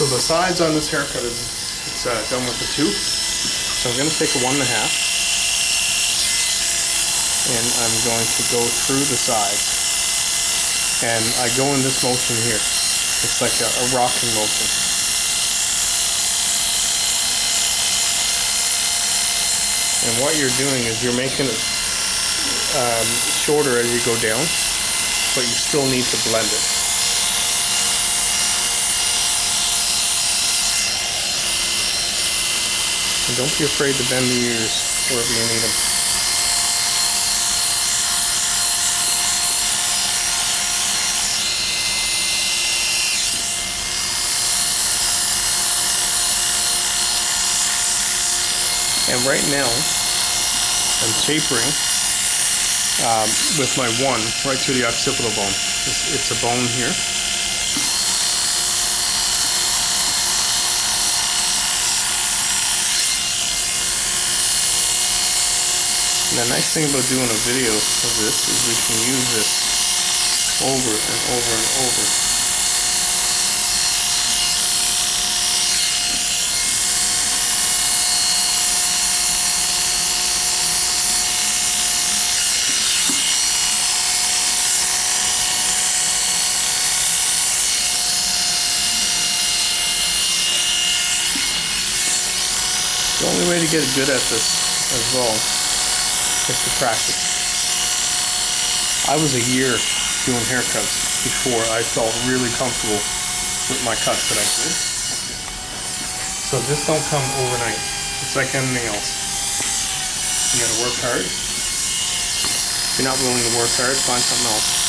So the sides on this haircut is it's done with a 2. So I'm going to take a 1.5 and I'm going to go through the sides. And I go in this motion here. It's like a rocking motion. And what you're doing is you're making it shorter as you go down, but you still need to blend it. And don't be afraid to bend the ears wherever you need them. And right now, I'm tapering with my 1 right through the occipital bone. It's a bone here. And the nice thing about doing a video of this is we can use this over and over and over. The only way to get good at this as well is to practice. I was a year doing haircuts before I felt really comfortable with my cuts that I did. So this don't come overnight. It's like anything else. You gotta work hard. If you're not willing to work hard, find something else.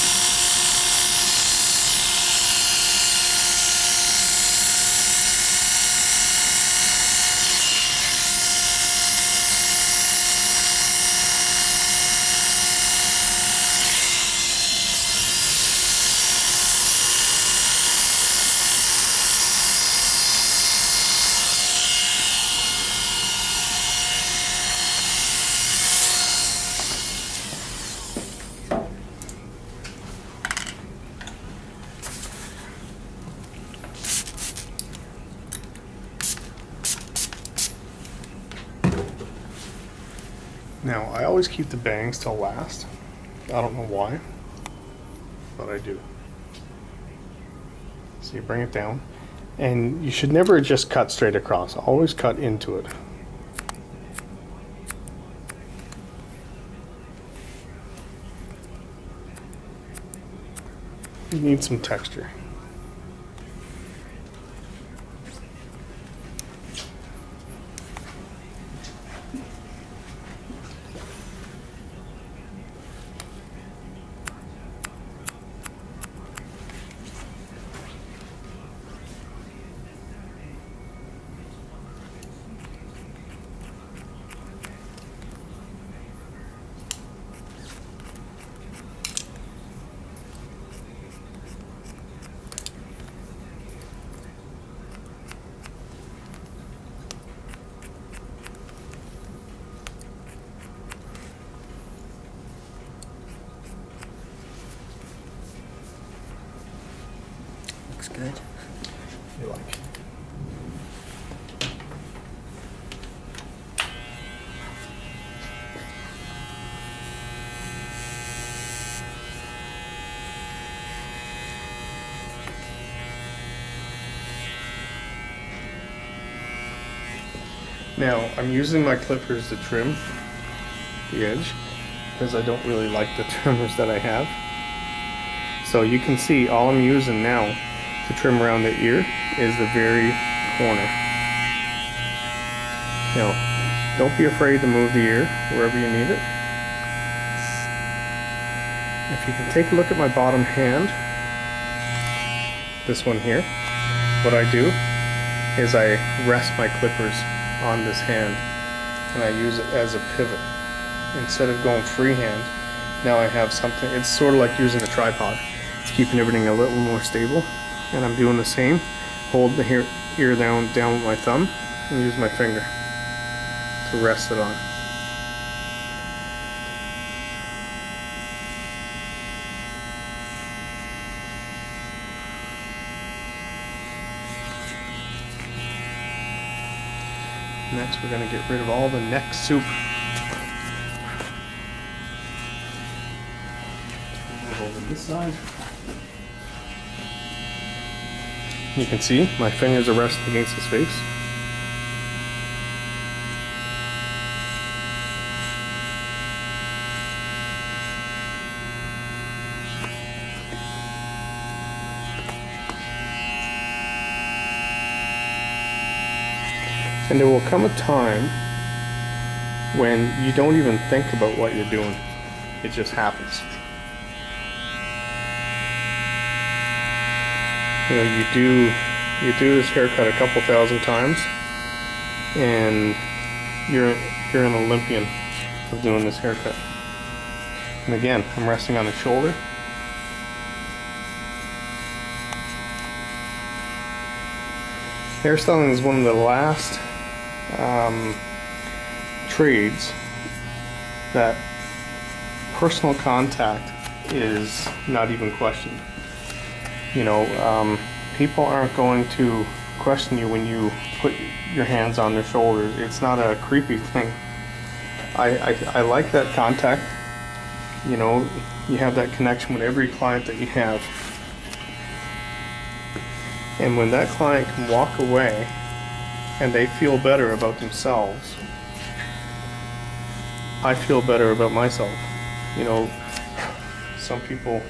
Now, I always keep the bangs till last. I don't know why, but I do. So you bring it down, and you should never just cut straight across. Always cut into it. You need some texture. Looks good. You like. Now, I'm using my clippers to trim the edge because I don't really like the trimmers that I have. So you can see all I'm using now to trim around the ear is the very corner. Now, don't be afraid to move the ear wherever you need it. If you can take a look at my bottom hand, this one here, what I do is I rest my clippers on this hand and I use it as a pivot. Instead of going freehand, now I have something. It's sort of like using a tripod. It's keeping everything a little more stable. And I'm doing the same. Hold the ear down with my thumb and use my finger to rest it on. Next, we're gonna get rid of all the neck soup. Move over this side. You can see my fingers are resting against his face. And there will come a time when you don't even think about what you're doing. It just happens. You know, you do this haircut a couple thousand times, and you're an Olympian of doing this haircut. And again, I'm resting on the shoulder. Hairstyling is one of the last trades that personal contact is not even questioned. You know, people aren't going to question you when you put your hands on their shoulders. It's not a creepy thing. I like that contact. You know, you have that connection with every client that you have. And when that client can walk away and they feel better about themselves, I feel better about myself. You know, some people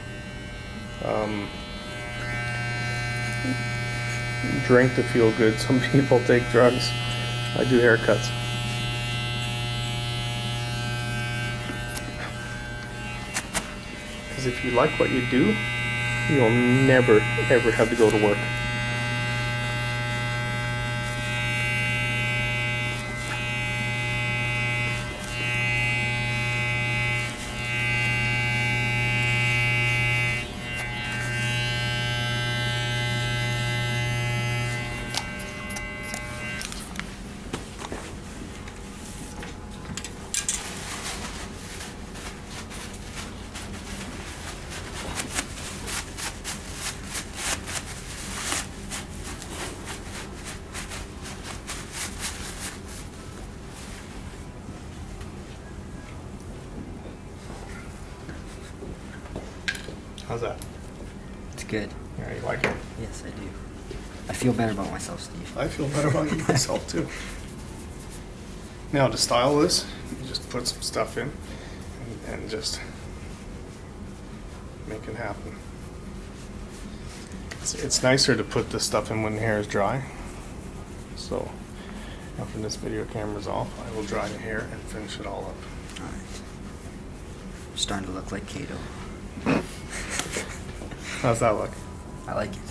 drink to feel good. Some people take drugs. I do haircuts. Because if you like what you do, you'll never ever have to go to work. How's that? It's good. Yeah, you like it? Yes, I do. I feel better about myself, Steve. I feel better about you myself too. Now to style this, you just put some stuff in and just make it happen. It's nicer to put this stuff in when the hair is dry. So after this video camera's off, I will dry the hair and finish it all up. Alright. Starting to look like Kato. How's that look? I like it.